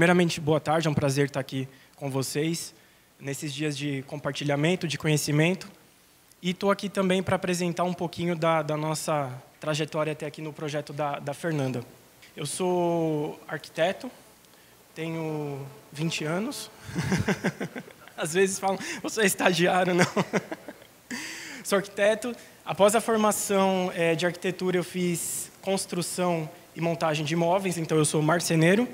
Primeiramente, boa tarde, é um prazer estar aqui com vocês, nesses dias de compartilhamento, de conhecimento. E estou aqui também para apresentar um pouquinho da nossa trajetória até aqui no projeto da Fernanda. Eu sou arquiteto, tenho 20 anos. Às vezes falam, você é estagiário, não. Sou arquiteto. Após a formação de arquitetura, eu fiz construção e montagem de imóveis, então eu sou marceneiro.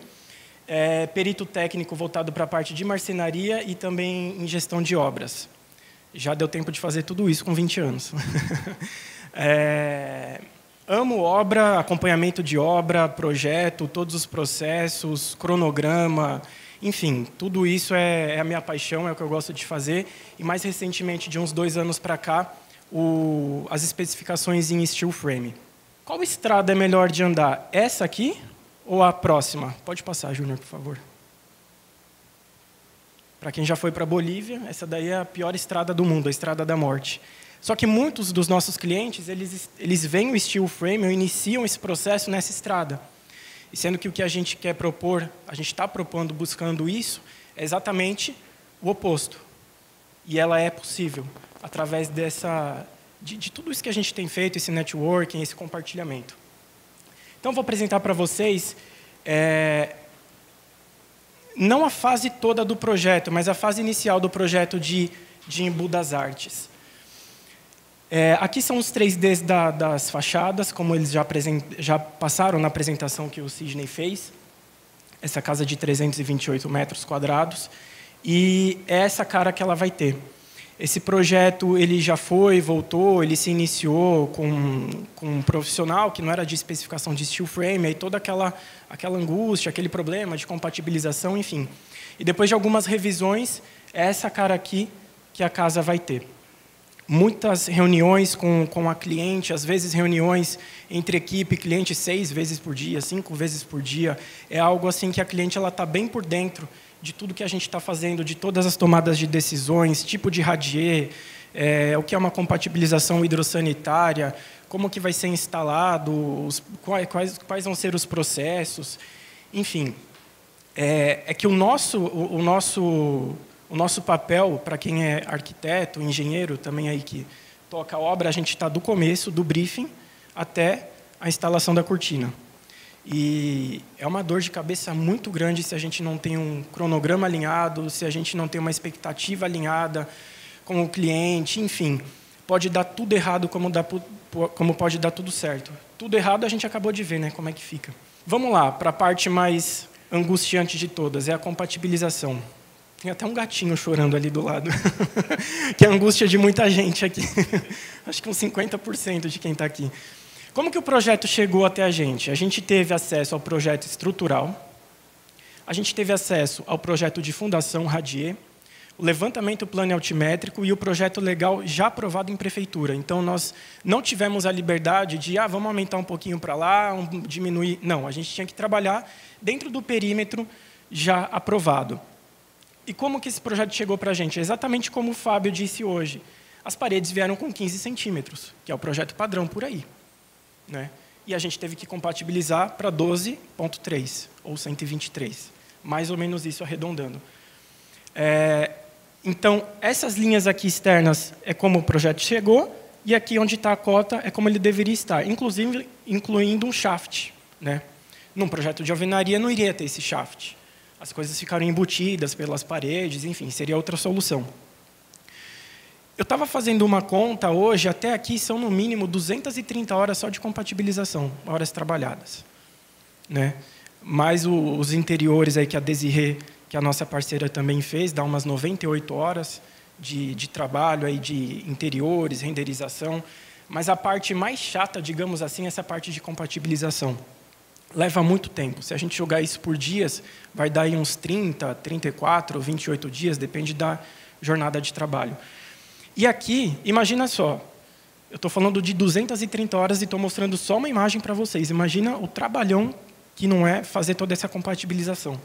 Perito técnico voltado para a parte de marcenaria e também em gestão de obras. Já deu tempo de fazer tudo isso com 20 anos. Amo obra, acompanhamento de obra, projeto, todos os processos, cronograma, enfim, tudo isso é a minha paixão, é o que eu gosto de fazer. E mais recentemente, de uns 2 anos para cá, as especificações em steel frame. Qual estrada é melhor de andar? Essa aqui ou a próxima? Pode passar, Júnior, por favor. Para quem já foi para a Bolívia, essa daí é a pior estrada do mundo, a Estrada da Morte. Só que muitos dos nossos clientes, eles veem o steel frame ou iniciam esse processo nessa estrada. E sendo que o que a gente quer propor, a gente está propondo, buscando isso, é exatamente o oposto. E ela é possível, através de tudo isso que a gente tem feito, esse networking, esse compartilhamento. Então, vou apresentar para vocês, não a fase toda do projeto, mas a fase inicial do projeto de Embu das Artes. Aqui são os 3Ds das fachadas, como eles já passaram na apresentação que o Sidney fez. Essa casa de 328 metros quadrados. E é essa cara que ela vai ter. Esse projeto ele já voltou, ele se iniciou com um profissional que não era de especificação de steel frame, aí toda aquela angústia, aquele problema de compatibilização, enfim. E depois de algumas revisões, é essa cara aqui que a casa vai ter. Muitas reuniões com a cliente, às vezes reuniões entre equipe e cliente 6 vezes por dia, 5 vezes por dia. É algo assim que a cliente está bem por dentro de tudo que a gente está fazendo, de todas as tomadas de decisões, tipo de radier, o que é uma compatibilização hidrossanitária, como que vai ser instalado, quais vão ser os processos, enfim. É que o nosso papel, para quem é arquiteto, engenheiro, também aí que toca a obra, a gente está do começo, do briefing, até a instalação da cortina. E é uma dor de cabeça muito grande se a gente não tem um cronograma alinhado, se a gente não tem uma expectativa alinhada com o cliente, enfim. Pode dar tudo errado como pode dar tudo certo. Tudo errado a gente acabou de ver, né, como é que fica. Vamos lá, para a parte mais angustiante de todas, é a compatibilização. Tem até um gatinho chorando ali do lado, que é a angústia de muita gente aqui. Acho que uns 50% de quem está aqui. Como que o projeto chegou até a gente? A gente teve acesso ao projeto estrutural, a gente teve acesso ao projeto de fundação Radier, o levantamento plano altimétrico e o projeto legal já aprovado em prefeitura. Então, nós não tivemos a liberdade de, vamos aumentar um pouquinho para lá, diminuir. Não, a gente tinha que trabalhar dentro do perímetro já aprovado. E como que esse projeto chegou para a gente? Exatamente como o Fábio disse hoje. As paredes vieram com 15 centímetros, que é o projeto padrão por aí. Né? E a gente teve que compatibilizar para 12,3 ou 123. Mais ou menos isso, arredondando. Então, essas linhas aqui externas é como o projeto chegou, e aqui onde está a cota é como ele deveria estar, inclusive incluindo um shaft. Né? Num projeto de alvenaria não iria ter esse shaft. As coisas ficaram embutidas pelas paredes, enfim, seria outra solução. Eu estava fazendo uma conta hoje, até aqui são no mínimo 230 horas só de compatibilização, horas trabalhadas. Né? Mais os interiores aí que a Desirê, que a nossa parceira também fez, dá umas 98 horas de trabalho aí de interiores, renderização. Mas a parte mais chata, digamos assim, é essa parte de compatibilização. Leva muito tempo. Se a gente jogar isso por dias, vai dar aí uns 30, 34, 28 dias, depende da jornada de trabalho. E aqui, imagina só, eu estou falando de 230 horas e estou mostrando só uma imagem para vocês. Imagina o trabalhão que não é fazer toda essa compatibilização.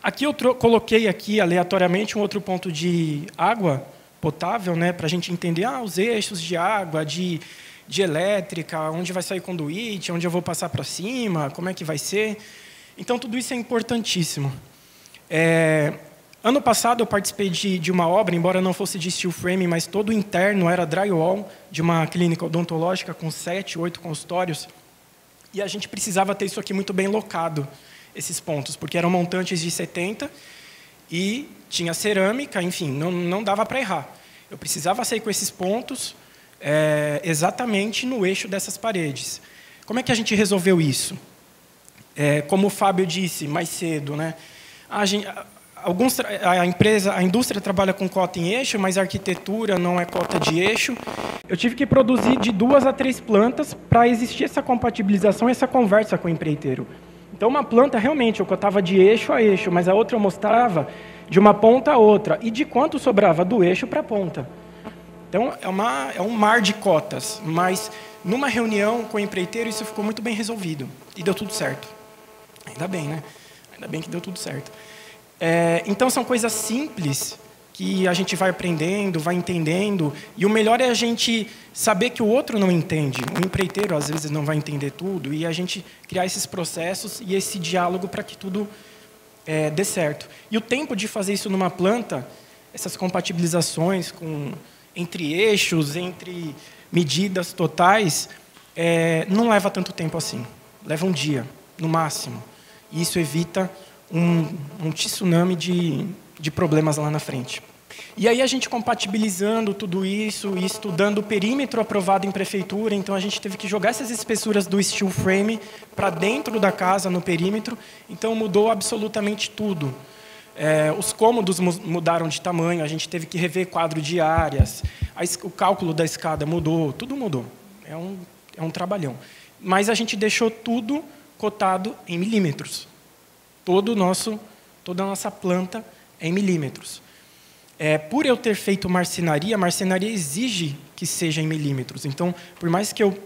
Aqui eu coloquei aqui, aleatoriamente, um outro ponto de água potável, né, para a gente entender os eixos de água, de elétrica, onde vai sair conduíte, onde eu vou passar para cima, como é que vai ser. Então, tudo isso é importantíssimo. Ano passado, eu participei de uma obra, embora não fosse de steel frame, mas todo o interno era drywall, de uma clínica odontológica com 7, 8 consultórios. E a gente precisava ter isso aqui muito bem locado, esses pontos, porque eram montantes de 70 e tinha cerâmica, enfim, não dava para errar. Eu precisava sair com esses pontos exatamente no eixo dessas paredes. Como é que a gente resolveu isso? Como o Fábio disse mais cedo, né? A indústria trabalha com cota em eixo, mas a arquitetura não é cota de eixo. Eu tive que produzir de 2 a 3 plantas para existir essa compatibilização e essa conversa com o empreiteiro. Então, uma planta, realmente, eu cotava de eixo a eixo, mas a outra eu mostrava de uma ponta a outra. E de quanto sobrava do eixo para a ponta. Então, é um mar de cotas. Mas, numa reunião com o empreiteiro, isso ficou muito bem resolvido. E deu tudo certo. Ainda bem, né? Ainda bem que deu tudo certo. Então, são coisas simples que a gente vai aprendendo, vai entendendo. E o melhor é a gente saber que o outro não entende. O empreiteiro, às vezes, não vai entender tudo. E a gente criar esses processos e esse diálogo para que tudo dê certo. E o tempo de fazer isso numa planta, essas compatibilizações entre eixos, entre medidas totais, não leva tanto tempo assim. Leva um dia, no máximo. E isso evita um tsunami de problemas lá na frente. E aí a gente compatibilizando tudo isso e estudando o perímetro aprovado em prefeitura, então a gente teve que jogar essas espessuras do steel frame para dentro da casa, no perímetro, então mudou absolutamente tudo. Os cômodos mudaram de tamanho, a gente teve que rever quadro de áreas, o cálculo da escada mudou, tudo mudou. É um trabalhão. Mas a gente deixou tudo cotado em milímetros. Toda a nossa planta é em milímetros. Por eu ter feito marcenaria, a marcenaria exige que seja em milímetros. Então, por mais que eu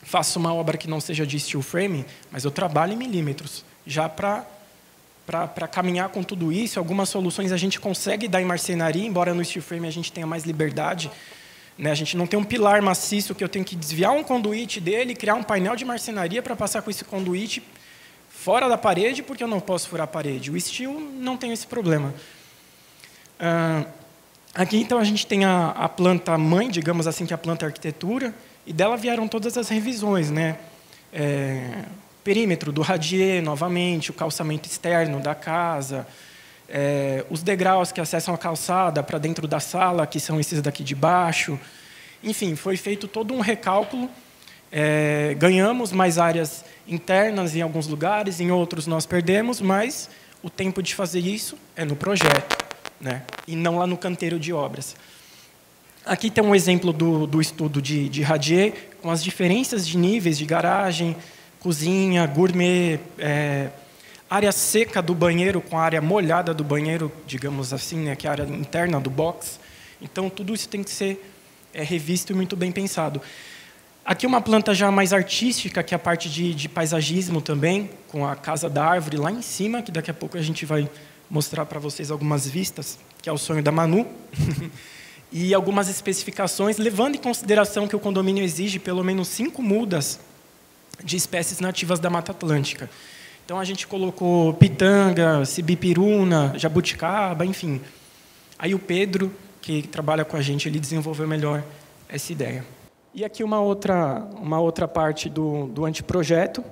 faça uma obra que não seja de steel frame, mas eu trabalho em milímetros. Já para caminhar com tudo isso, algumas soluções a gente consegue dar em marcenaria, embora no steel frame a gente tenha mais liberdade. Né? A gente não tem um pilar maciço que eu tenho que desviar um conduíte dele, criar um painel de marcenaria para passar com esse conduíte fora da parede, porque eu não posso furar a parede. O steel não tem esse problema. Aqui, então, a gente tem a planta mãe, digamos assim, que é a planta arquitetura, e dela vieram todas as revisões, né? Perímetro do radier, novamente, o calçamento externo da casa, os degraus que acessam a calçada para dentro da sala, que são esses daqui de baixo. Enfim, foi feito todo um recálculo. Ganhamos mais áreas internas em alguns lugares, em outros nós perdemos, mas o tempo de fazer isso é no projeto, né? E não lá no canteiro de obras. Aqui tem um exemplo do estudo de radier, com as diferenças de níveis de garagem, cozinha, gourmet, área seca do banheiro com a área molhada do banheiro, digamos assim, né, que é a área interna do box. Então, tudo isso tem que ser revisto e muito bem pensado. Aqui uma planta já mais artística, que é a parte de paisagismo também, com a Casa da Árvore lá em cima, que daqui a pouco a gente vai mostrar para vocês algumas vistas, que é o sonho da Manu. E algumas especificações, levando em consideração que o condomínio exige pelo menos 5 mudas de espécies nativas da Mata Atlântica. Então, a gente colocou pitanga, sibipiruna, jabuticaba, enfim. Aí o Pedro, que trabalha com a gente, ele desenvolveu melhor essa ideia. E aqui uma outra parte do anteprojeto,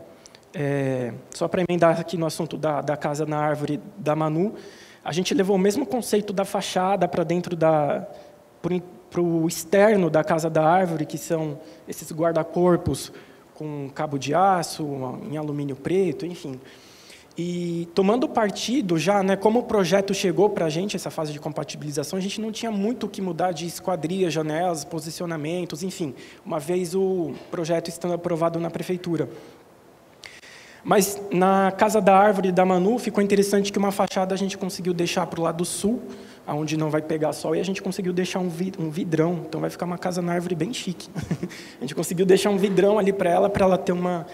só para emendar aqui no assunto da Casa na Árvore da Manu, a gente levou o mesmo conceito da fachada para dentro para o externo da Casa da Árvore, que são esses guarda-corpos com cabo de aço, em alumínio preto, enfim. E tomando partido já, né, como o projeto chegou para a gente, essa fase de compatibilização, a gente não tinha muito o que mudar de esquadrias, janelas, posicionamentos, enfim, uma vez o projeto estando aprovado na prefeitura. Mas na Casa da Árvore da Manu ficou interessante que uma fachada a gente conseguiu deixar para o lado sul, onde não vai pegar sol, e a gente conseguiu deixar um vidrão, então vai ficar uma casa na árvore bem chique. A gente conseguiu deixar um vidrão ali para ela ter uma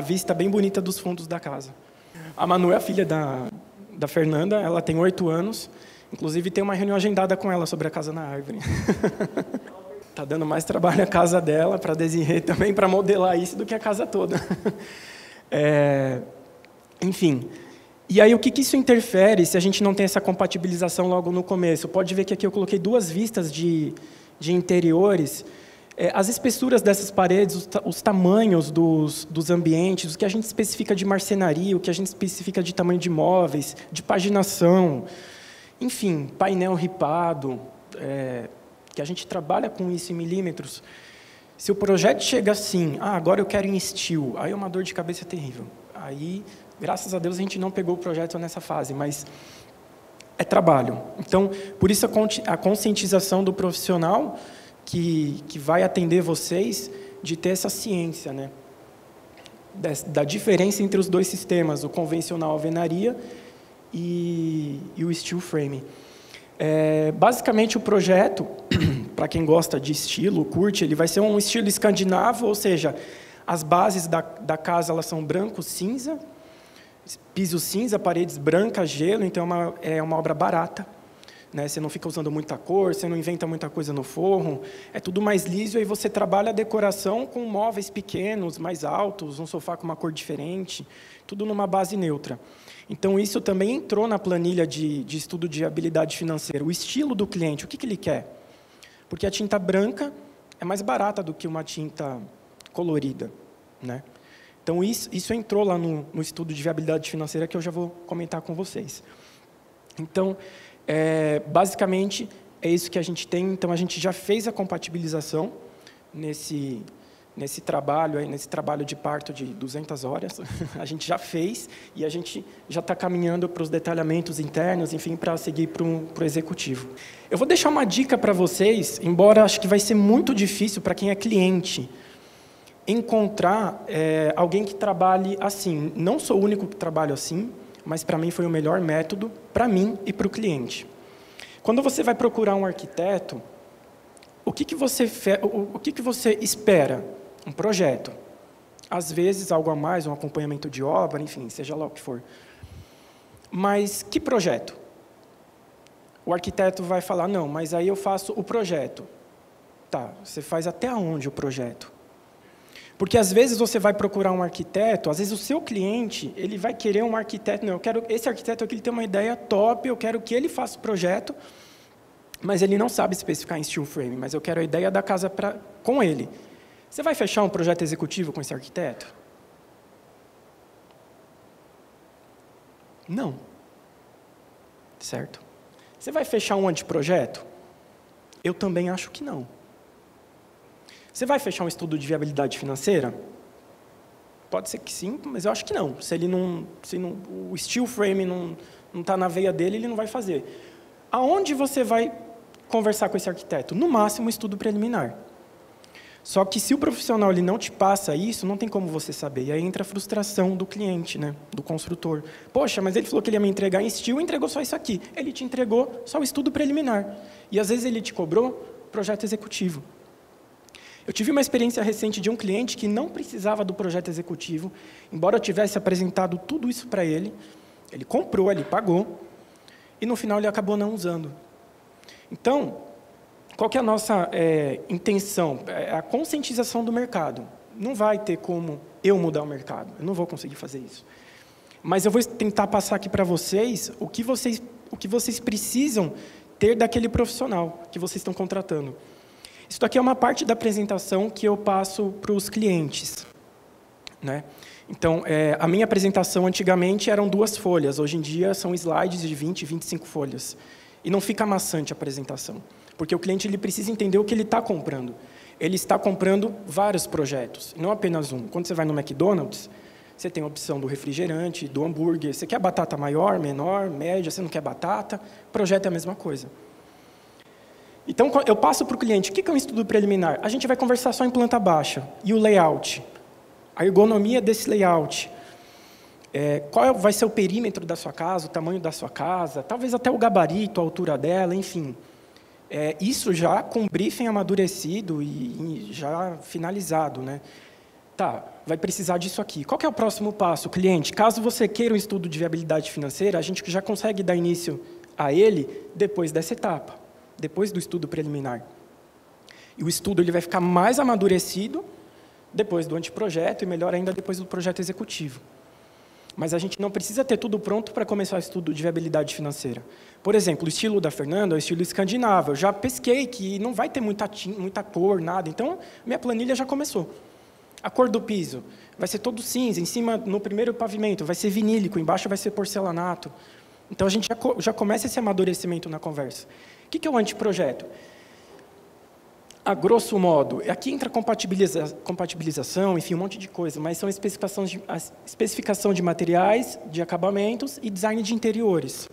vista bem bonita dos fundos da casa. A Manu é a filha da Fernanda, ela tem 8 anos, inclusive tem uma reunião agendada com ela sobre a Casa na Árvore. Está dando mais trabalho a casa dela, para Desirê também, para modelar isso, do que a casa toda. Enfim, e aí o que isso interfere se a gente não tem essa compatibilização logo no começo? Pode ver que aqui eu coloquei 2 vistas de interiores. As espessuras dessas paredes, os tamanhos dos ambientes, o que a gente especifica de marcenaria, o que a gente especifica de tamanho de móveis, de paginação, enfim, painel ripado, que a gente trabalha com isso em milímetros. Se o projeto chega assim, agora eu quero em steel, aí é uma dor de cabeça terrível. Aí, graças a Deus, a gente não pegou o projeto nessa fase, mas é trabalho. Então, por isso a conscientização do profissional que vai atender vocês de ter essa ciência, né? Da diferença entre os 2 sistemas, o convencional alvenaria e o steel frame. Basicamente, o projeto, para quem gosta de estilo, curte, ele vai ser um estilo escandinavo, ou seja, as bases da casa elas são branco-cinza, piso cinza, paredes brancas, gelo, então é uma obra barata. Né? Você não fica usando muita cor, você não inventa muita coisa no forro, é tudo mais liso, e você trabalha a decoração com móveis pequenos, mais altos, um sofá com uma cor diferente, tudo numa base neutra. Então, isso também entrou na planilha de estudo de viabilidade financeira. O estilo do cliente, o que ele quer? Porque a tinta branca é mais barata do que uma tinta colorida. Né? Então, isso entrou lá no estudo de viabilidade financeira, que eu já vou comentar com vocês. Então, basicamente, é isso que a gente tem. Então, a gente já fez a compatibilização nesse trabalho de parto de 200 horas. A gente já fez e a gente já está caminhando para os detalhamentos internos, enfim, para seguir para o executivo. Eu vou deixar uma dica para vocês, embora acho que vai ser muito difícil para quem é cliente, encontrar alguém que trabalhe assim. Não sou o único que trabalho assim, mas para mim foi o melhor método, para mim e para o cliente. Quando você vai procurar um arquiteto, o que você espera? Um projeto. Às vezes, algo a mais, um acompanhamento de obra, enfim, seja lá o que for. Mas que projeto? O arquiteto vai falar, não, mas aí eu faço o projeto. Tá, você faz até onde o projeto? Porque, às vezes, você vai procurar um arquiteto, às vezes o seu cliente, ele vai querer um arquiteto, não, esse arquiteto aqui ele tem uma ideia top, eu quero que ele faça o projeto, mas ele não sabe especificar em steel frame, mas eu quero a ideia da casa com ele. Você vai fechar um projeto executivo com esse arquiteto? Não. Certo? Você vai fechar um anteprojeto? Eu também acho que não. Você vai fechar um estudo de viabilidade financeira? Pode ser que sim, mas eu acho que não. Se o steel frame não está na veia dele, ele não vai fazer. Aonde você vai conversar com esse arquiteto? No máximo, um estudo preliminar. Só que se o profissional ele não te passa isso, não tem como você saber. E aí entra a frustração do cliente, né, do construtor. Poxa, mas ele falou que ele ia me entregar em steel e entregou só isso aqui. Ele te entregou só o estudo preliminar. E às vezes ele te cobrou projeto executivo. Eu tive uma experiência recente de um cliente que não precisava do projeto executivo, embora eu tivesse apresentado tudo isso para ele. Ele comprou, ele pagou, e no final ele acabou não usando. Então, qual que é a nossa intenção? A conscientização do mercado. Não vai ter como eu mudar o mercado. Eu não vou conseguir fazer isso. Mas eu vou tentar passar aqui para vocês o que vocês precisam ter daquele profissional que vocês estão contratando. Isso aqui é uma parte da apresentação que eu passo para os clientes. Né? Então, a minha apresentação antigamente eram 2 folhas. Hoje em dia são slides de 20, 25 folhas. E não fica maçante a apresentação. Porque o cliente ele precisa entender o que ele está comprando. Ele está comprando vários projetos, não apenas um. Quando você vai no McDonald's, você tem a opção do refrigerante, do hambúrguer. Você quer batata maior, menor, média, você não quer batata? O projeto é a mesma coisa. Então, eu passo para o cliente, o que é um estudo preliminar? A gente vai conversar só em planta baixa. E o layout? A ergonomia desse layout. Qual vai ser o perímetro da sua casa, o tamanho da sua casa, talvez até o gabarito, a altura dela, enfim. Isso já com briefing amadurecido e já finalizado. Né? Tá, vai precisar disso aqui. Qual que é o próximo passo, cliente? Caso você queira um estudo de viabilidade financeira, a gente já consegue dar início a ele depois dessa etapa, depois do estudo preliminar. E o estudo ele vai ficar mais amadurecido depois do anteprojeto e, melhor ainda, depois do projeto executivo. Mas a gente não precisa ter tudo pronto para começar o estudo de viabilidade financeira. Por exemplo, o estilo da Fernanda é o estilo escandinavo. Eu já pesquei que não vai ter muita cor, nada. Então, minha planilha já começou. A cor do piso vai ser todo cinza. Em cima, no primeiro pavimento, vai ser vinílico. Embaixo vai ser porcelanato. Então, a gente já começa esse amadurecimento na conversa. O que é o anteprojeto? A grosso modo, aqui entra compatibilização, enfim, um monte de coisa, mas são especificação de materiais, de acabamentos e design de interiores,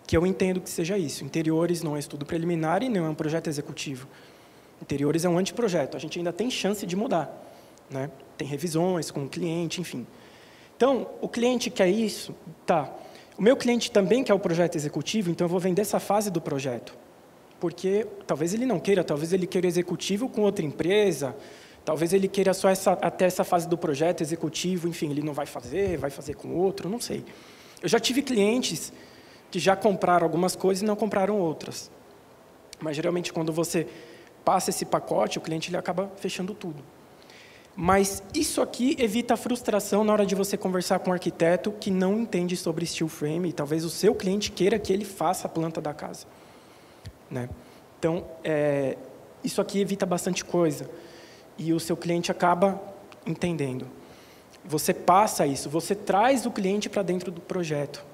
que eu entendo que seja isso. Interiores não é estudo preliminar e não é um projeto executivo. Interiores é um anteprojeto, a gente ainda tem chance de mudar, né? Tem revisões com o cliente, enfim. Então, o cliente quer isso, tá. O meu cliente também quer o projeto executivo, então eu vou vender essa fase do projeto. Porque talvez ele não queira, talvez ele queira executivo com outra empresa, talvez ele queira só até essa fase do projeto executivo, enfim, ele não vai fazer com outro, não sei. Eu já tive clientes que já compraram algumas coisas e não compraram outras. Mas, geralmente, quando você passa esse pacote, o cliente ele acaba fechando tudo. Mas isso aqui evita a frustração na hora de você conversar com um arquiteto que não entende sobre steel frame, e talvez o seu cliente queira que ele faça a planta da casa. Né? Então, isso aqui evita bastante coisa. E o seu cliente acaba entendendo. Você passa isso, você traz o cliente para dentro do projeto.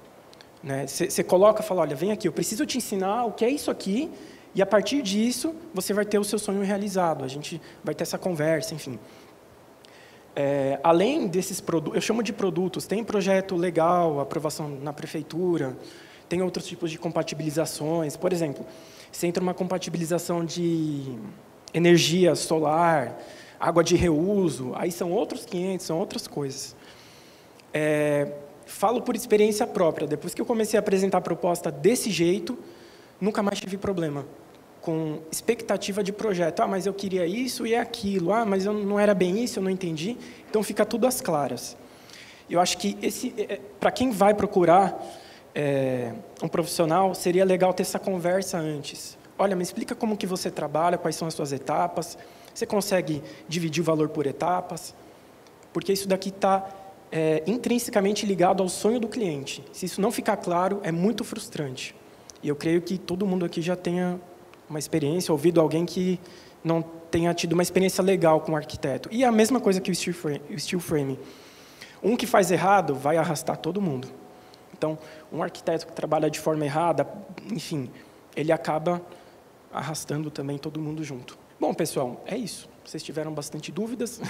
Né? Você coloca, fala, olha, vem aqui, eu preciso te ensinar o que é isso aqui, e a partir disso, você vai ter o seu sonho realizado. A gente vai ter essa conversa, enfim. Além desses produtos, eu chamo de produtos, tem projeto legal, aprovação na prefeitura, tem outros tipos de compatibilizações. Por exemplo, você entra uma compatibilização de energia solar, água de reuso, aí são outros 500, são outras coisas. Falo por experiência própria, depois que eu comecei a apresentar a proposta desse jeito, nunca mais tive problema com expectativa de projeto. Ah, mas eu queria isso e aquilo. Ah, mas eu não era bem isso, eu não entendi. Então, fica tudo às claras. Eu acho que, para quem vai procurar um profissional, seria legal ter essa conversa antes. Olha, me explica como que você trabalha, quais são as suas etapas. Você consegue dividir o valor por etapas? Porque isso daqui está intrinsecamente ligado ao sonho do cliente. Se isso não ficar claro, é muito frustrante. E eu creio que todo mundo aqui já tenha uma experiência, ouvido alguém que não tenha tido uma experiência legal com o arquiteto. E é a mesma coisa que o steel frame. Um que faz errado vai arrastar todo mundo. Então, um arquiteto que trabalha de forma errada, enfim, ele acaba arrastando também todo mundo junto. Bom, pessoal, é isso. Vocês tiveram bastante dúvidas.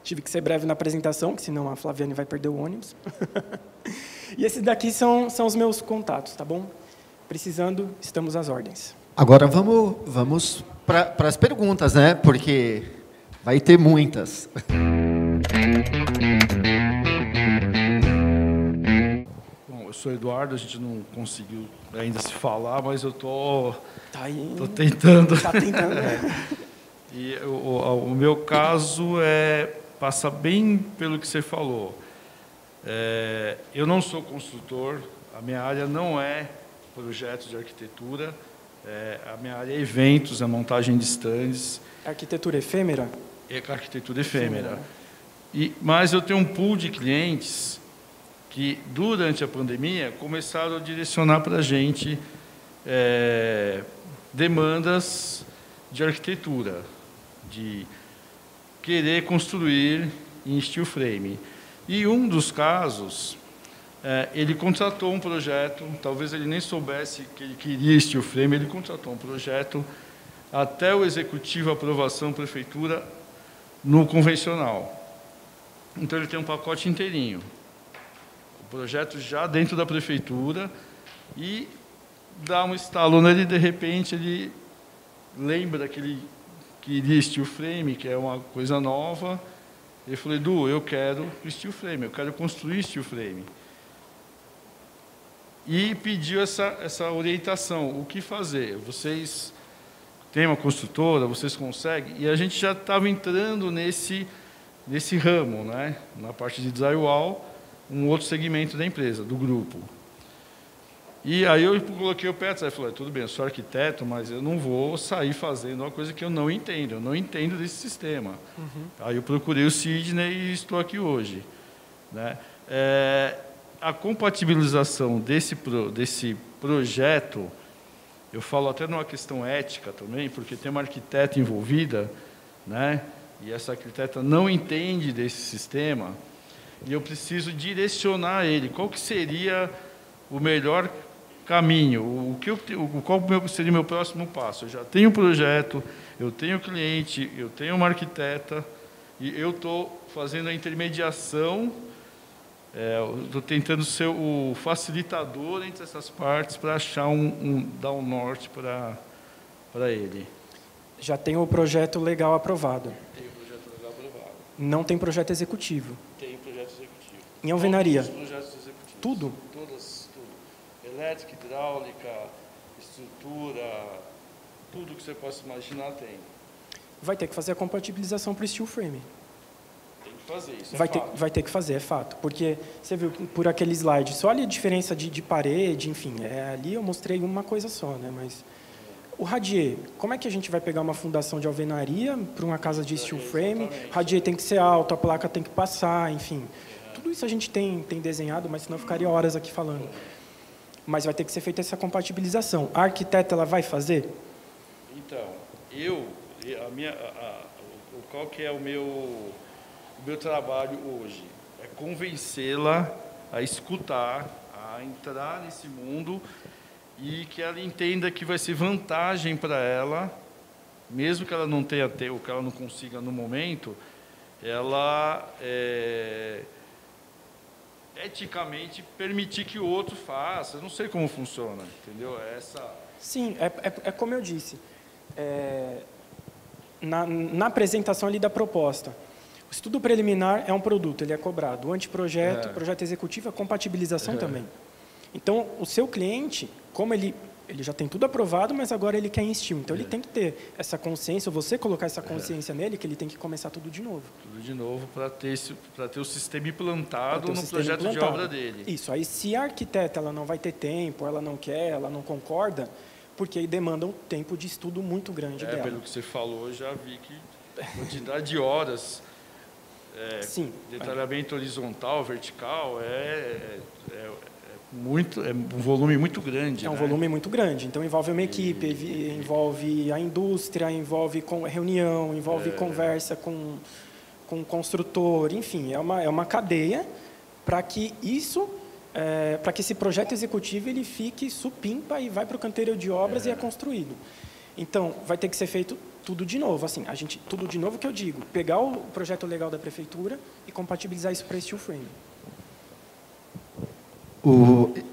Tive que ser breve na apresentação, que senão a Flaviane vai perder o ônibus. E esses daqui são os meus contatos, tá bom? Precisando, estamos às ordens. Agora vamos para as perguntas, né? Porque vai ter muitas. Bom, eu sou Eduardo, a gente não conseguiu ainda se falar, mas eu tô tentando. Está tentando, né? E o meu caso passa bem pelo que você falou. Eu não sou construtor, a minha área não é projetos de arquitetura, a minha área é eventos, é montagem de stands. Arquitetura efêmera? É arquitetura efêmera. Mas eu tenho um pool de clientes que, durante a pandemia, começaram a direcionar para a gente demandas de arquitetura, de querer construir em steel frame. E um dos casos, ele contratou um projeto, talvez ele nem soubesse que ele queria steel frame, ele contratou um projeto até o executivo, aprovação, prefeitura, no convencional. Então, ele tem um pacote inteirinho. O projeto já dentro da prefeitura e dá um estalo nele, de repente, ele lembra que ele queria steel frame, que é uma coisa nova. Ele falou, Edu, eu quero steel frame, eu quero construir steel frame. E pediu essa orientação, o que fazer? Vocês têm uma construtora, vocês conseguem? E a gente já estava entrando nesse ramo, né? Na parte de drywall, um outro segmento da empresa, do grupo. E aí eu coloquei o pé atrás e falei, tudo bem, eu sou arquiteto, mas eu não vou sair fazendo uma coisa que eu não entendo desse sistema. Uhum. Aí eu procurei o Sidney e estou aqui hoje. Né? A compatibilização desse projeto, eu falo até numa questão ética também, porque tem uma arquiteta envolvida, né? E essa arquiteta não entende desse sistema, e eu preciso direcionar ele. Qual que seria o melhor caminho? Qual seria o meu próximo passo? Eu já tenho um projeto, eu tenho cliente, eu tenho uma arquiteta, e eu estou fazendo a intermediação, estou tentando ser o facilitador entre essas partes para achar dar um norte para ele. Já tem o projeto legal aprovado. Tem o projeto legal aprovado. Não tem projeto executivo. Tem projeto executivo. Em alvenaria. Todos os projetos executivos. Tudo? Tudo. Elétrica, hidráulica, estrutura, tudo que você possa imaginar tem. Vai ter que fazer a compatibilização para o steel frame. Tem que fazer, isso Vai ter que fazer, é fato. Porque você viu por aquele slide, só olha a diferença de parede, enfim. Ali eu mostrei uma coisa só, né? Mas o radier, como é que a gente vai pegar uma fundação de alvenaria para uma casa de steel frame? O radier tem que ser alto, a placa tem que passar, enfim. Tudo isso a gente tem desenhado, mas senão eu ficaria horas aqui falando. Mas vai ter que ser feita essa compatibilização. A arquiteta, ela vai fazer? Então, qual que é o meu trabalho hoje? É convencê-la a escutar, a entrar nesse mundo e que ela entenda que vai ser vantagem para ela, mesmo que ela não tenha ou que ela não consiga no momento, ela eticamente permitir que o outro faça. Eu não sei como funciona, entendeu? Sim, é como eu disse. Na apresentação ali da proposta, o estudo preliminar é um produto, ele é cobrado. O anteprojeto, projeto executivo, a compatibilização também. Então, o seu cliente, como ele já tem tudo aprovado, mas agora ele quer em steel. Então, ele tem que ter essa consciência, você colocar essa consciência nele, que ele tem que começar tudo de novo. Tudo de novo para ter o sistema implantado no projeto de obra dele. Isso. Aí, se a arquiteta ela não vai ter tempo, ela não quer, ela não concorda, porque aí demanda um tempo de estudo muito grande dela. Pelo que você falou, eu já vi que a quantidade de horas, Sim, detalhamento horizontal, vertical, um volume muito grande. É um volume muito grande. Então, envolve uma equipe, envolve a indústria, envolve reunião, envolve conversa com o construtor, enfim, é uma cadeia para que para que esse projeto executivo ele fique supimpa e vai para o canteiro de obras e é construído. Então, vai ter que ser feito tudo de novo. Assim, tudo de novo que eu digo, pegar o projeto legal da prefeitura e compatibilizar isso para steel frame.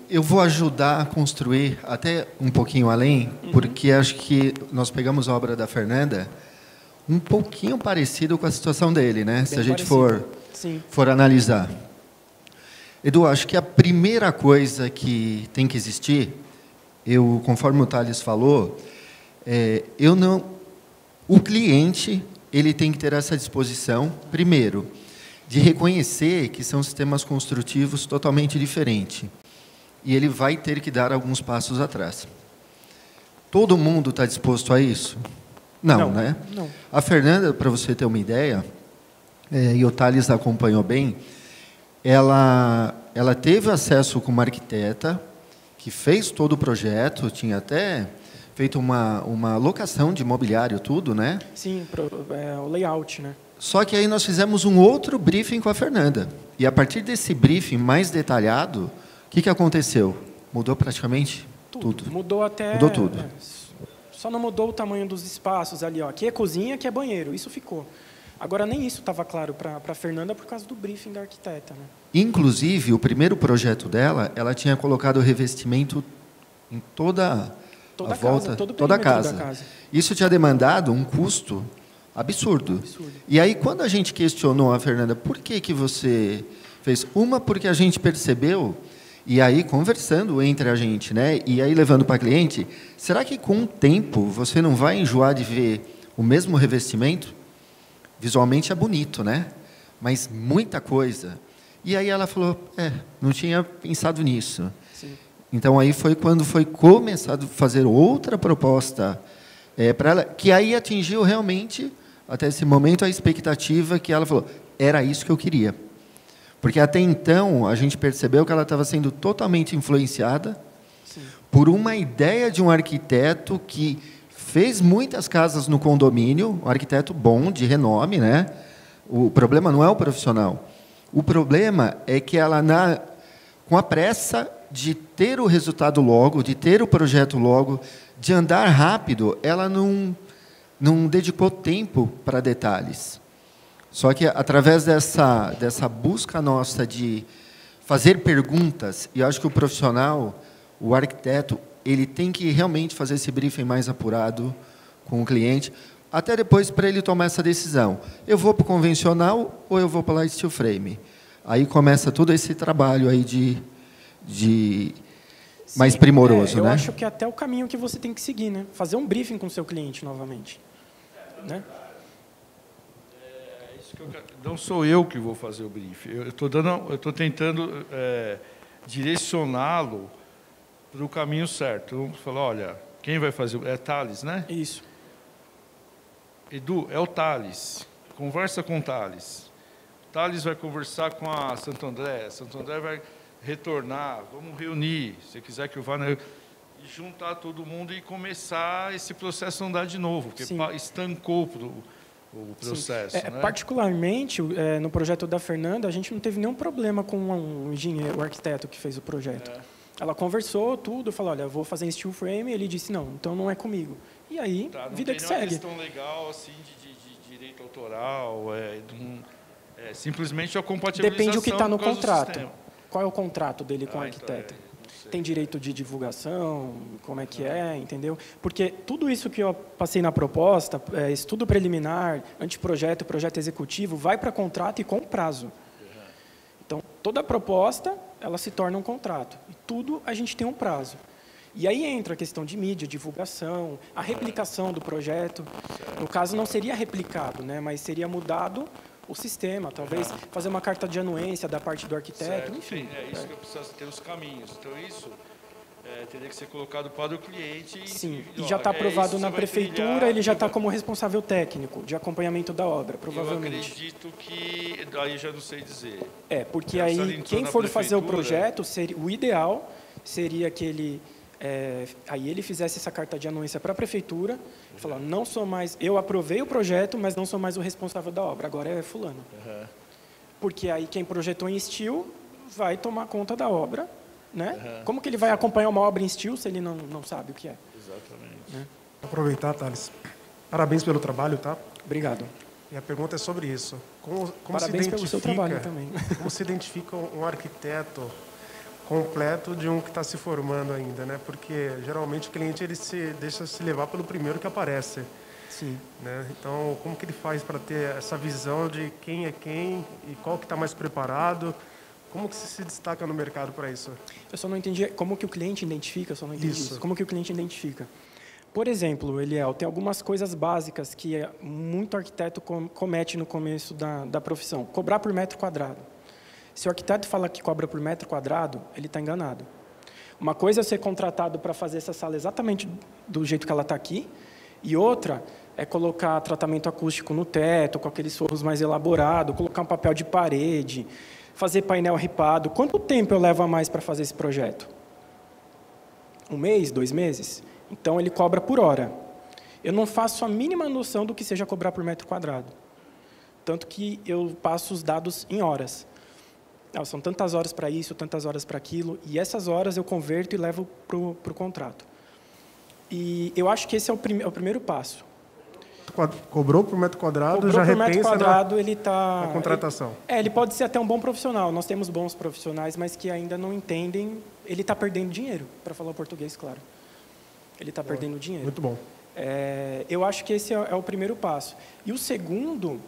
Eu vou ajudar a construir até um pouquinho além, porque acho que nós pegamos a obra da Fernanda um pouquinho parecido com a situação dele, né? Se a gente for analisar. Edu, acho que a primeira coisa que tem que existir, conforme o Thales falou, o cliente ele tem que ter essa disposição, primeiro, de reconhecer que são sistemas construtivos totalmente diferentes. E ele vai ter que dar alguns passos atrás. Todo mundo está disposto a isso? Não, né? Não. A Fernanda, para você ter uma ideia, e o Thales acompanhou bem, ela teve acesso com uma arquiteta que fez todo o projeto, tinha até feito uma locação de mobiliário, tudo, né? Sim, o layout, né? Só que aí nós fizemos um outro briefing com a Fernanda. E a partir desse briefing mais detalhado, o que aconteceu? Mudou praticamente tudo. Mudou tudo. Só não mudou o tamanho dos espaços ali, ó. Aqui é cozinha, aqui é banheiro. Isso ficou. Agora, nem isso estava claro para a Fernanda por causa do briefing da arquiteta, né? Inclusive, o primeiro projeto dela, ela tinha colocado revestimento em toda a volta, toda a casa. Da casa. Isso tinha demandado um custo absurdo. E aí, quando a gente questionou a Fernanda, por que você fez? Porque a gente percebeu, e aí conversando entre a gente, né? E aí levando para cliente, será que com o tempo você não vai enjoar de ver o mesmo revestimento? Visualmente é bonito, né? Mas muita coisa. E aí ela falou, não tinha pensado nisso. Sim. Então aí foi quando foi começado a fazer outra proposta para ela, que aí atingiu realmente, até esse momento, a expectativa que ela falou, era isso que eu queria. Porque até então a gente percebeu que ela estava sendo totalmente influenciada por uma ideia de um arquiteto que fez muitas casas no condomínio, um arquiteto bom, de renome, né? O problema não é o profissional. O problema é que ela, com a pressa de ter o resultado logo, de ter o projeto logo, de andar rápido, ela não dedicou tempo para detalhes. Só que, através dessa busca nossa de fazer perguntas, e eu acho que o profissional, o arquiteto, ele tem que realmente fazer esse briefing mais apurado com o cliente, até depois para ele tomar essa decisão. Eu vou para o convencional ou eu vou para o steel frame? Aí começa todo esse trabalho aí de mais primoroso, eu né? acho que até o caminho que você tem que seguir, né? Fazer um briefing com o seu cliente novamente, né? Não sou eu que vou fazer o briefing. Eu estou tentando direcioná-lo para o caminho certo. Eu falo, olha, quem vai fazer? É Thales, né? Isso. Edu, é o Thales. Conversa com o Thales. O Thales vai conversar com a Santo André. Santo André vai retornar. Vamos reunir. Se quiser que eu vá, e juntar todo mundo e começar esse processo a andar de novo, porque estancou o processo. Né? Particularmente, no projeto da Fernanda, a gente não teve nenhum problema com o engenheiro, o arquiteto que fez o projeto. Ela conversou tudo, falou, olha, eu vou fazer em steel frame, ele disse, não, então não é comigo. E aí, vida que segue. Não tem questão legal assim, de direito autoral, simplesmente a compatibilização. Depende do que está no contrato. Qual é o contrato dele com o arquiteto? Tem direito de divulgação, como é que entendeu? Porque tudo isso que eu passei na proposta, estudo preliminar, anteprojeto, projeto executivo, vai para contrato e com prazo. Então, toda proposta, ela se torna um contrato. E tudo a gente tem um prazo. E aí entra a questão de mídia, divulgação, a replicação do projeto. No caso, não seria replicado, né, mas seria mudado o sistema, talvez fazer uma carta de anuência da parte do arquiteto, enfim. É isso que eu preciso ter os caminhos. Então, isso teria que ser colocado para o cliente. Sim, e já está aprovado na prefeitura, ele já está como responsável técnico de acompanhamento da obra, provavelmente. Eu acredito que, aí já não sei dizer. Porque aí quem for fazer o projeto, o ideal seria que ele... aí ele fizesse essa carta de anuência para a prefeitura, falar, não sou mais, eu aprovei o projeto, mas não sou mais o responsável da obra, agora é fulano. Porque aí quem projetou em steel vai tomar conta da obra, né? Como que ele vai acompanhar uma obra em steel se ele não sabe o que é? Exatamente. Né? Vou aproveitar, Thales. Parabéns pelo trabalho, tá? Obrigado. E a pergunta é sobre isso. Como Parabéns pelo seu trabalho também. Como se identifica um arquiteto completo de um que está se formando ainda, né? Porque geralmente o cliente ele deixa se levar pelo primeiro que aparece. Sim. Né? Então, como que ele faz para ter essa visão de quem é quem e qual que está mais preparado? Como que se destaca no mercado para isso? Eu só não entendi como que o cliente identifica, eu só não entendi isso. Como que o cliente identifica? Por exemplo, Eliel, tem algumas coisas básicas que muito arquiteto comete no começo da profissão. Cobrar por metro quadrado. Se o arquiteto fala que cobra por metro quadrado, ele está enganado. Uma coisa é ser contratado para fazer essa sala exatamente do jeito que ela está aqui, e outra é colocar tratamento acústico no teto, com aqueles forros mais elaborados, colocar um papel de parede, fazer painel ripado. Quanto tempo eu levo a mais para fazer esse projeto? 1 mês, 2 meses? Então, ele cobra por hora. Eu não faço a mínima noção do que seja cobrar por metro quadrado. Tanto que eu passo os dados em horas. São tantas horas para isso, tantas horas para aquilo, e essas horas eu converto e levo para o contrato. E eu acho que esse é o primeiro passo. Cobrou por metro quadrado, cobrou já por repensa metro quadrado, ele tá, na contratação. Ele pode ser até um bom profissional. Nós temos bons profissionais, mas que ainda não entendem. Ele está perdendo dinheiro, para falar o português, claro. Ele está perdendo dinheiro. Muito bom. Eu acho que esse é o primeiro passo. E o segundo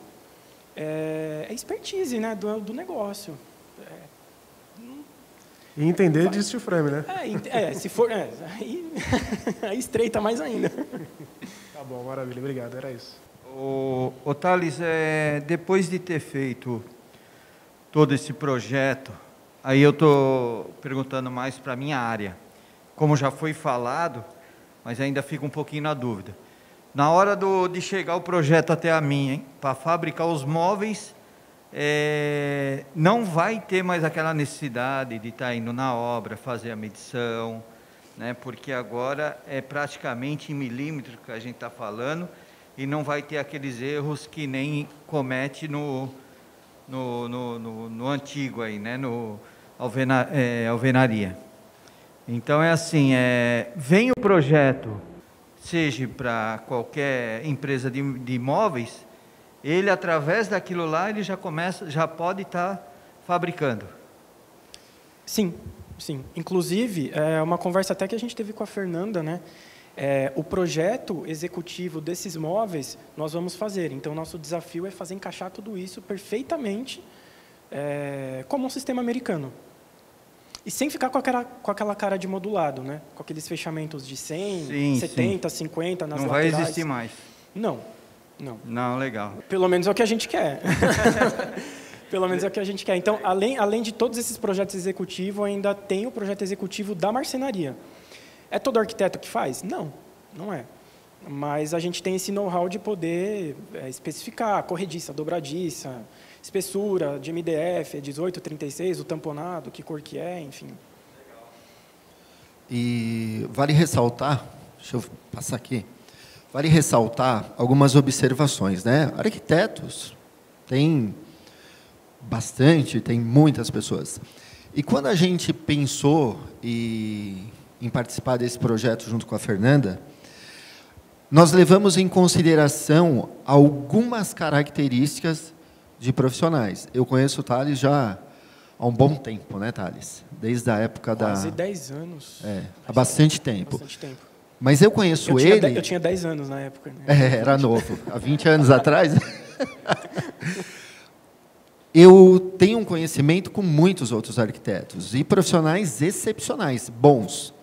é expertise, né, do negócio. E entender de steel frame, né? Se for... aí estreita mais ainda. Tá bom, maravilha. Obrigado, era isso. O Thales, depois de ter feito todo esse projeto, aí eu estou perguntando mais para a minha área. Como já foi falado, mas ainda fico um pouquinho na dúvida. Na hora de chegar o projeto até a mim, para fabricar os móveis, não vai ter mais aquela necessidade de estar indo na obra, fazer a medição, né? Porque agora é praticamente em milímetro que a gente está falando e não vai ter aqueles erros que nem comete no antigo aí, né? No alvenaria. Então é assim, vem o projeto, seja para qualquer empresa de imóveis, ele através daquilo lá ele já pode estar fabricando. Sim, sim. Inclusive, uma conversa até que a gente teve com a Fernanda, né? O projeto executivo desses móveis nós vamos fazer. Então, nosso desafio é fazer encaixar tudo isso perfeitamente como um sistema americano. E sem ficar com aquela cara de modulado, né? Com aqueles fechamentos de 100, sim, 70, sim. 50 nas não laterais. Não vai existir mais. Não. Não, legal. Pelo menos é o que a gente quer. Pelo menos é o que a gente quer. Então, além de todos esses projetos executivos, ainda tem o projeto executivo da marcenaria. É todo arquiteto que faz? Não, não é. Mas a gente tem esse know-how de poder especificar corrediça, dobradiça, espessura de MDF, 18, 36, o tamponado, que cor que é, enfim. E vale ressaltar, deixa eu passar aqui, vale ressaltar algumas observações, né? Arquitetos tem bastante, tem muitas pessoas. E quando a gente pensou em participar desse projeto junto com a Fernanda, nós levamos em consideração algumas características de profissionais. Eu conheço o Thales já há um bom tempo, né, Thales? Desde a época Quase 10 anos. Há bastante tempo. Bastante tempo. Mas eu conheço ele... Eu tinha 10 anos na época. Né? Era novo. Há 20 anos atrás... Eu tenho um conhecimento com muitos outros arquitetos e profissionais excepcionais, bons.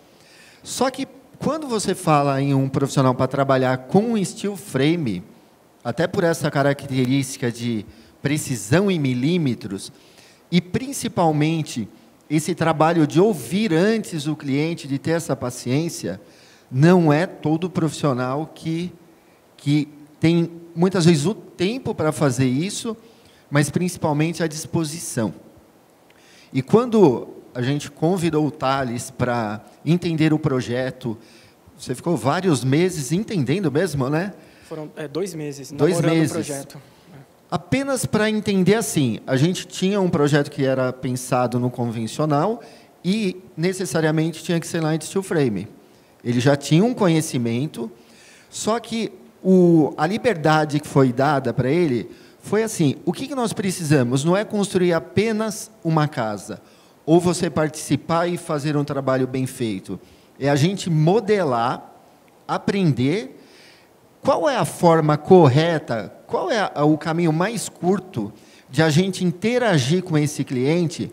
Só que, quando você fala em um profissional para trabalhar com um steel frame, até por essa característica de precisão em milímetros, e principalmente esse trabalho de ouvir antes o cliente, de ter essa paciência, não é todo profissional que tem, muitas vezes, o tempo para fazer isso, mas principalmente a disposição. E quando a gente convidou o Thales para entender o projeto, você ficou vários meses entendendo mesmo, né? Foram 2 meses, 2 meses. O projeto. Apenas para entender assim, a gente tinha um projeto que era pensado no convencional e necessariamente tinha que ser light steel frame. Ele já tinha um conhecimento, só que a liberdade que foi dada para ele foi assim, o que nós precisamos? Não é construir apenas uma casa, ou você participar e fazer um trabalho bem feito. É a gente modelar, aprender qual é a forma correta, qual é o caminho mais curto de a gente interagir com esse cliente,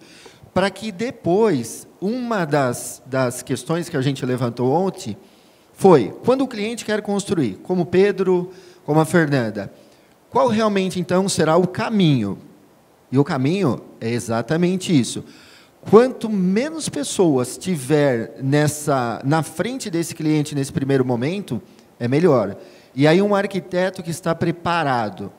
para que depois, uma das questões que a gente levantou ontem, foi, quando o cliente quer construir, como o Pedro, como a Fernanda, qual realmente, então, será o caminho? E o caminho é exatamente isso. Quanto menos pessoas tiver na frente desse cliente nesse primeiro momento, é melhor. E aí um arquiteto que está preparado,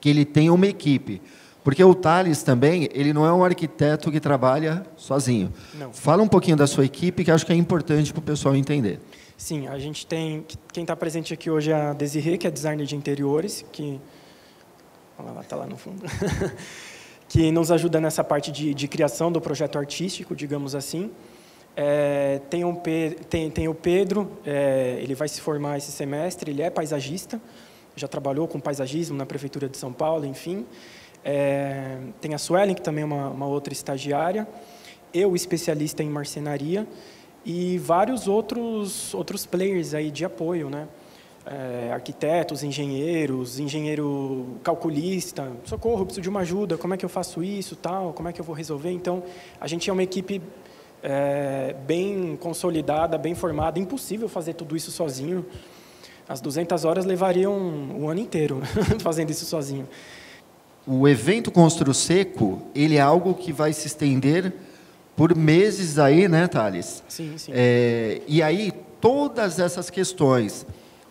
que ele tem uma equipe. Porque o Thales também, ele não é um arquiteto que trabalha sozinho. Não. Fala um pouquinho da sua equipe, que acho que é importante para o pessoal entender. Sim, a gente tem... Quem está presente aqui hoje é a Desirê, que é designer de interiores, que... Olha lá, está lá no fundo. Que nos ajuda nessa parte de criação do projeto artístico, digamos assim. Tem o Pedro, ele vai se formar esse semestre, ele é paisagista, já trabalhou com paisagismo na Prefeitura de São Paulo, enfim. Tem a Suelen, que também é uma outra estagiária. Eu, especialista em marcenaria. E vários outros players aí de apoio, né? Arquitetos, engenheiro calculista, socorro, preciso de uma ajuda, como é que eu faço isso, tal, como é que eu vou resolver? Então, a gente é uma equipe bem consolidada, bem formada, impossível fazer tudo isso sozinho. As 200 horas levariam um ano inteiro fazendo isso sozinho. O evento Constru Seco, ele é algo que vai se estender por meses aí, né, Thales? Sim, sim. E aí, todas essas questões,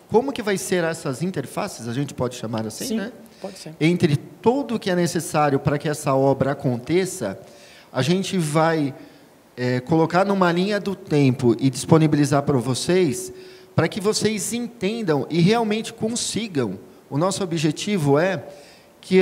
como que vai ser essas interfaces, a gente pode chamar assim, sim. né? Pode ser. Entre tudo o que é necessário para que essa obra aconteça, a gente vai colocar numa linha do tempo e disponibilizar para vocês, para que vocês entendam e realmente consigam. O nosso objetivo é que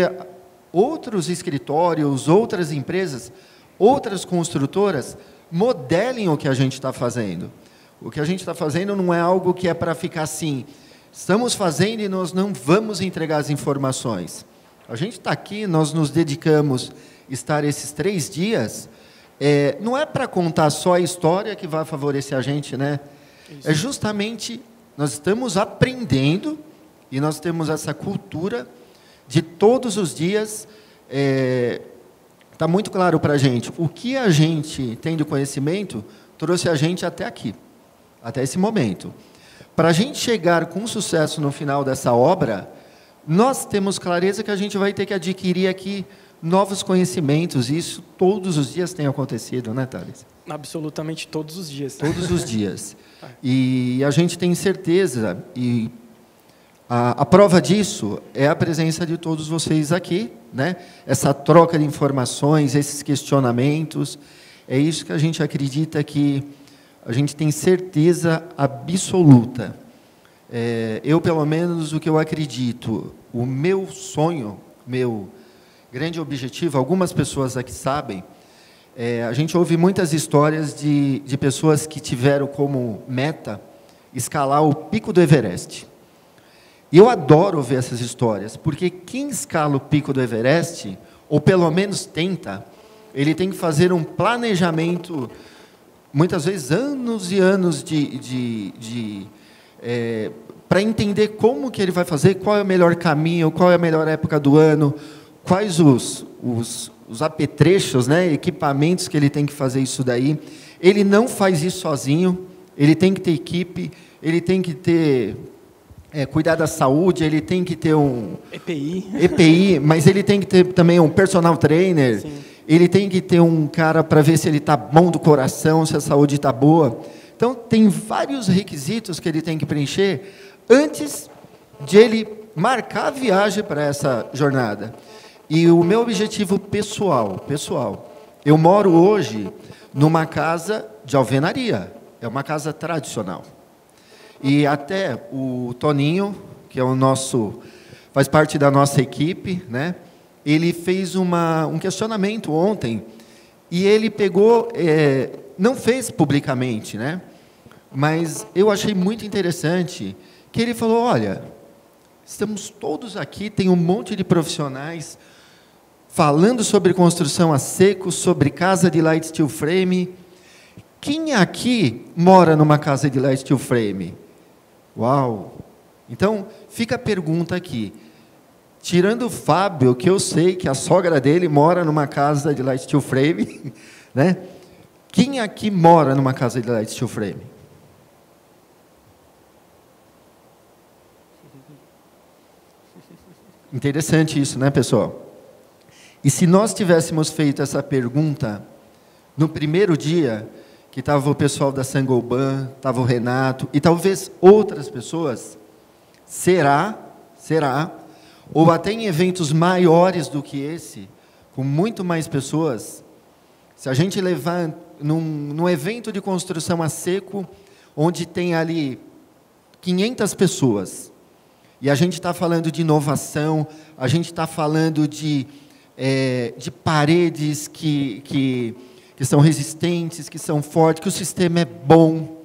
outros escritórios, outras empresas, outras construtoras modelem o que a gente está fazendo. O que a gente está fazendo não é algo que é para ficar assim, estamos fazendo e nós não vamos entregar as informações. A gente está aqui, nós nos dedicamos a estar esses 3 dias, não é para contar só a história que vai favorecer a gente, né? Isso. É justamente, nós estamos aprendendo e nós temos essa cultura de todos os dias, está muito claro para a gente, o que a gente tem de conhecimento trouxe a gente até aqui, até esse momento. Para a gente chegar com sucesso no final dessa obra, nós temos clareza que a gente vai ter que adquirir aqui novos conhecimentos, e isso todos os dias tem acontecido, né, Thales? Absolutamente todos os dias. Todos os dias. E a gente tem certeza, e a prova disso é a presença de todos vocês aqui, né? Essa troca de informações, esses questionamentos, é isso que a gente acredita que a gente tem certeza absoluta. Eu, pelo menos, o que eu acredito, o meu sonho, meu grande objetivo, algumas pessoas aqui sabem, a gente ouve muitas histórias de pessoas que tiveram como meta escalar o pico do Everest. E eu adoro ver essas histórias, porque quem escala o pico do Everest, ou pelo menos tenta, ele tem que fazer um planejamento, muitas vezes anos e anos para entender como que ele vai fazer, qual é o melhor caminho, qual é a melhor época do ano, quais os apetrechos, né, equipamentos que ele tem que fazer isso daí. Ele não faz isso sozinho, ele tem que ter equipe, ele tem que ter cuidar da saúde, ele tem que ter um EPI, mas ele tem que ter também um personal trainer. Sim. Ele tem que ter um cara para ver se ele está bom do coração, se a saúde está boa. Então, tem vários requisitos que ele tem que preencher antes de ele marcar a viagem para essa jornada. E o meu objetivo pessoal, eu moro hoje numa casa de alvenaria, é uma casa tradicional. E até o Toninho, que é faz parte da nossa equipe, né? Ele fez um questionamento ontem, e ele pegou, não fez publicamente, né? Mas eu achei muito interessante, que ele falou, olha, estamos todos aqui, tem um monte de profissionais falando sobre construção a seco, sobre casa de light steel frame. Quem aqui mora numa casa de light steel frame? Uau! Então, fica a pergunta aqui. Tirando o Fábio, que eu sei que a sogra dele mora numa casa de light steel frame, né? Quem aqui mora numa casa de light steel frame? Interessante isso, né, pessoal? E se nós tivéssemos feito essa pergunta no primeiro dia, que estava o pessoal da Saint-Gobain, estava o Renato, e talvez outras pessoas, será, ou até em eventos maiores do que esse, com muito mais pessoas, se a gente levar num evento de construção a seco, onde tem ali 500 pessoas, e a gente está falando de inovação, a gente está falando de paredes que são resistentes, que são fortes, que o sistema é bom.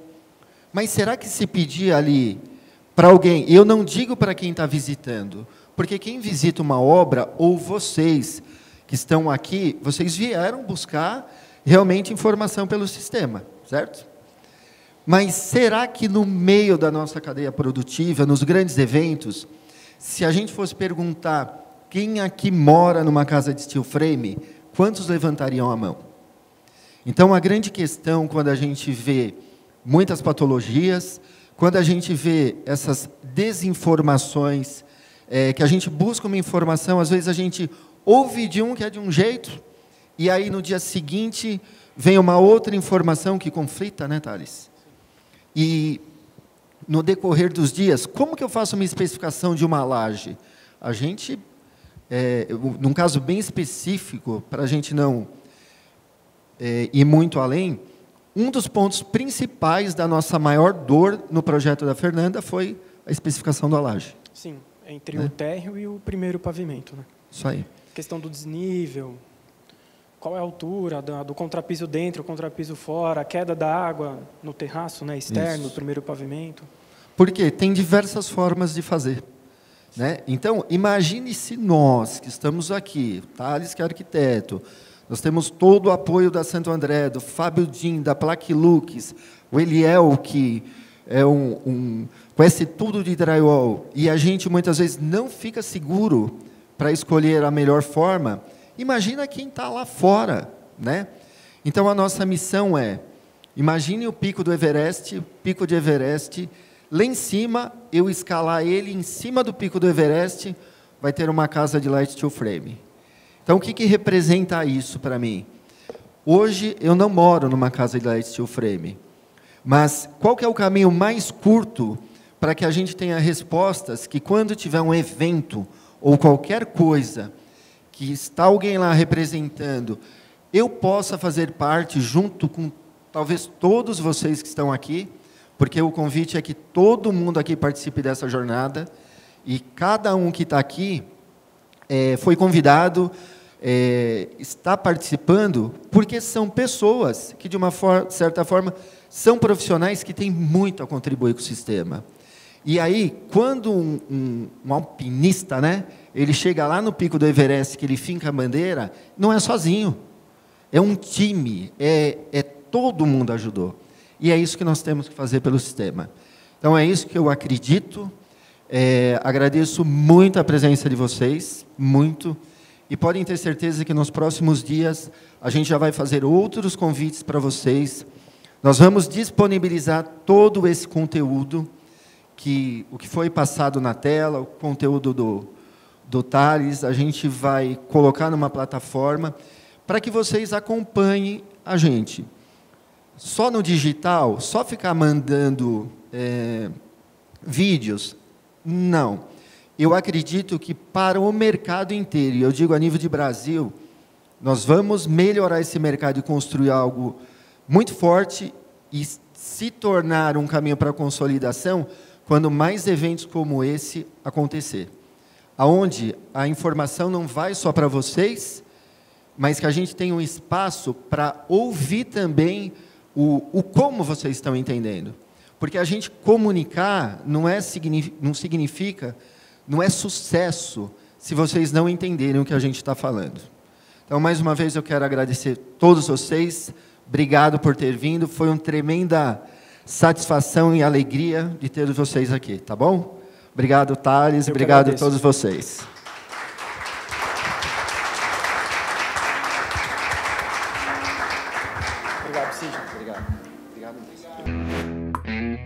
Mas será que se pedir ali para alguém, e eu não digo para quem está visitando, porque quem visita uma obra, ou vocês que estão aqui, vocês vieram buscar realmente informação pelo sistema, certo? Mas será que no meio da nossa cadeia produtiva, nos grandes eventos, se a gente fosse perguntar quem aqui mora numa casa de steel frame, quantos levantariam a mão? Então, a grande questão, quando a gente vê muitas patologias, quando a gente vê essas desinformações, que a gente busca uma informação, às vezes a gente ouve de um que é de um jeito, e aí no dia seguinte vem uma outra informação que conflita, né, Thales? E no decorrer dos dias, como que eu faço uma especificação de uma laje? A gente num caso bem específico, para a gente não ir muito além, um dos pontos principais da nossa maior dor no projeto da Fernanda foi a especificação da laje. Sim, entre o térreo e o primeiro pavimento, né? Isso aí. Questão do desnível, qual é a altura do contrapiso dentro, contrapiso fora, a queda da água no terraço, né, externo, do primeiro pavimento. Porque tem diversas formas de fazer, né? Então, imagine se nós, que estamos aqui, Thales, que é arquiteto, nós temos todo o apoio da Santo André, do Fábio Din, da Plaquilux, o Eliel, que é conhece tudo de drywall, e a gente muitas vezes não fica seguro para escolher a melhor forma. Imagina quem está lá fora, né? Então, a nossa missão é, imagine o pico do Everest, o pico de Everest, lá em cima, eu escalar ele em cima do pico do Everest, vai ter uma casa de light steel frame. Então, o que representa isso para mim? Hoje, eu não moro numa casa de light steel frame, mas qual que é o caminho mais curto para que a gente tenha respostas que, quando tiver um evento ou qualquer coisa que está alguém lá representando, eu possa fazer parte junto com talvez todos vocês que estão aqui, porque o convite é que todo mundo aqui participe dessa jornada, e cada um que está aqui foi convidado, está participando, porque são pessoas que, de uma certa forma, são profissionais que têm muito a contribuir com o sistema. E aí, quando um alpinista, né, ele chega lá no pico do Everest, que ele finca a bandeira, não é sozinho, é um time, todo mundo ajudou. E é isso que nós temos que fazer pelo sistema. Então, é isso que eu acredito. Agradeço muito a presença de vocês, muito. E podem ter certeza que nos próximos dias a gente já vai fazer outros convites para vocês. Nós vamos disponibilizar todo esse conteúdo, o que foi passado na tela, o conteúdo do Thales, a gente vai colocar numa plataforma para que vocês acompanhem a gente. Só no digital, só ficar mandando vídeos, não. Eu acredito que para o mercado inteiro, e eu digo a nível de Brasil, nós vamos melhorar esse mercado e construir algo muito forte e se tornar um caminho para a consolidação quando mais eventos como esse acontecer. Aonde a informação não vai só para vocês, mas que a gente tem um espaço para ouvir também o como vocês estão entendendo. Porque a gente comunicar não significa, não é sucesso se vocês não entenderem o que a gente está falando. Então, mais uma vez, eu quero agradecer a todos vocês. Obrigado por ter vindo. Foi uma tremenda satisfação e alegria de ter vocês aqui, tá bom? Obrigado, Thales. Obrigado a todos vocês. Obrigado, Cid. Obrigado. Obrigado mesmo.